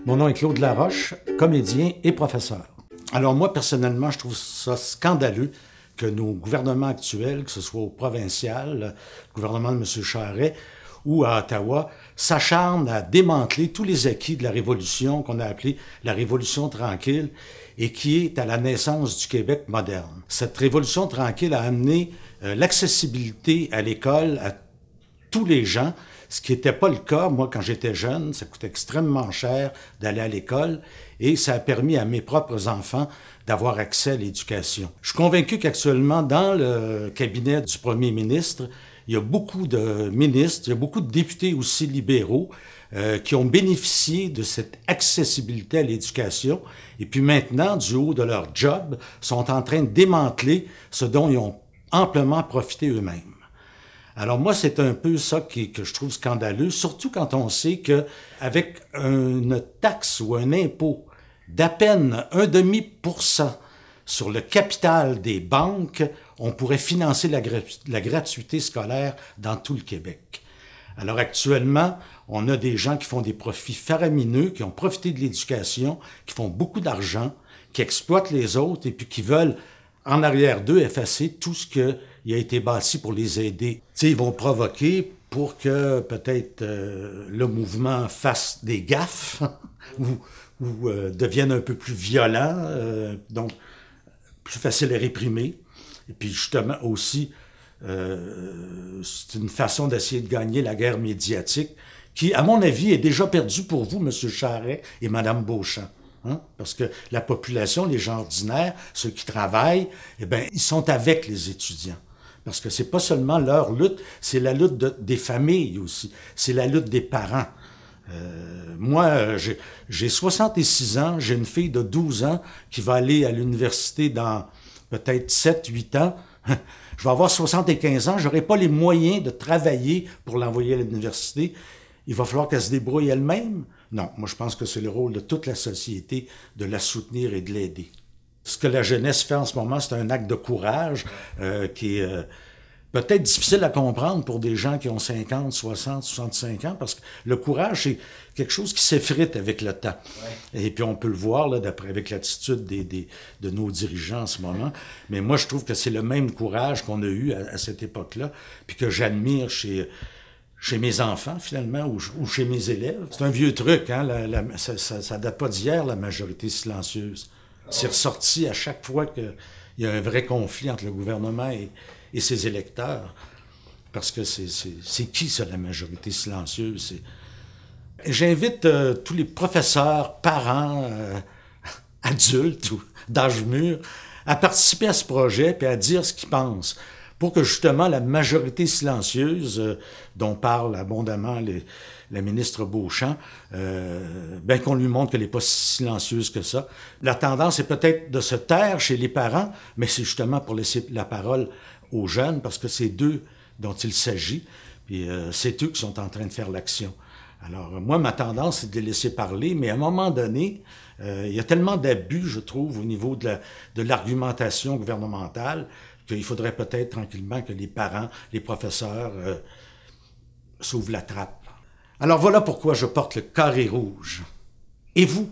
Mon nom est Claude Laroche, comédien et professeur. Alors moi, personnellement, je trouve ça scandaleux que nos gouvernements actuels, que ce soit au provincial, le gouvernement de M. Charest ou à Ottawa, s'acharnent à démanteler tous les acquis de la Révolution qu'on a appelée la Révolution tranquille et qui est à la naissance du Québec moderne. Cette Révolution tranquille a amené l'accessibilité à l'école à tous les gens, ce qui n'était pas le cas. Moi, quand j'étais jeune, ça coûtait extrêmement cher d'aller à l'école et ça a permis à mes propres enfants d'avoir accès à l'éducation. Je suis convaincu qu'actuellement, dans le cabinet du premier ministre, il y a beaucoup de ministres, il y a beaucoup de députés aussi libéraux qui ont bénéficié de cette accessibilité à l'éducation et puis maintenant, du haut de leur job, sont en train de démanteler ce dont ils ont amplement profité eux-mêmes. Alors moi, c'est un peu ça que je trouve scandaleux, surtout quand on sait qu'avec une taxe ou un impôt d'à peine 0,5% sur le capital des banques, on pourrait financer la gratuité scolaire dans tout le Québec. Alors actuellement, on a des gens qui font des profits faramineux, qui ont profité de l'éducation, qui font beaucoup d'argent, qui exploitent les autres et puis qui veulent, en arrière d'eux, effacer tout ce qui a été bâti pour les aider. Tu sais, ils vont provoquer pour que peut-être le mouvement fasse des gaffes ou devienne un peu plus violent, donc plus facile à réprimer. Et puis justement aussi, c'est une façon d'essayer de gagner la guerre médiatique qui, à mon avis, est déjà perdue pour vous, M. Charest et Mme Beauchamp. Hein? Parce que la population, les gens ordinaires, ceux qui travaillent, eh bien, ils sont avec les étudiants. Parce que c'est pas seulement leur lutte, c'est la lutte des familles aussi. C'est la lutte des parents. Moi, j'ai 66 ans, j'ai une fille de 12 ans qui va aller à l'université dans peut-être 7-8 ans. Je vais avoir 75 ans, j'aurai pas les moyens de travailler pour l'envoyer à l'université. Il va falloir qu'elle se débrouille elle-même. Non, moi je pense que c'est le rôle de toute la société de la soutenir et de l'aider. Ce que la jeunesse fait en ce moment, c'est un acte de courage qui est peut-être difficile à comprendre pour des gens qui ont 50, 60, 65 ans, parce que le courage, c'est quelque chose qui s'effrite avec le temps. Ouais. Et puis on peut le voir là, avec l'attitude de nos dirigeants en ce moment. Mais moi, je trouve que c'est le même courage qu'on a eu à cette époque-là, puis que j'admire chez mes enfants, finalement, ou chez mes élèves. C'est un vieux truc, hein? Ça date pas d'hier, la majorité silencieuse. C'est ressorti à chaque fois qu'il y a un vrai conflit entre le gouvernement et ses électeurs. Parce que c'est qui, ça, la majorité silencieuse? J'invite tous les professeurs, parents, adultes ou d'âge mûr à participer à ce projet et à dire ce qu'ils pensent. Pour que justement la majorité silencieuse, dont parle abondamment la ministre Beauchamp, ben qu'on lui montre qu'elle n'est pas si silencieuse que ça. La tendance est peut-être de se taire chez les parents, mais c'est justement pour laisser la parole aux jeunes, parce que c'est d'eux dont il s'agit, puis c'est eux qui sont en train de faire l'action. Alors moi, ma tendance, c'est de les laisser parler, mais à un moment donné, il y a tellement d'abus, je trouve, au niveau de l'argumentation gouvernementale, qu'il faudrait peut-être tranquillement que les parents, les professeurs s'ouvrent la trappe. Alors voilà pourquoi je porte le carré rouge. Et vous?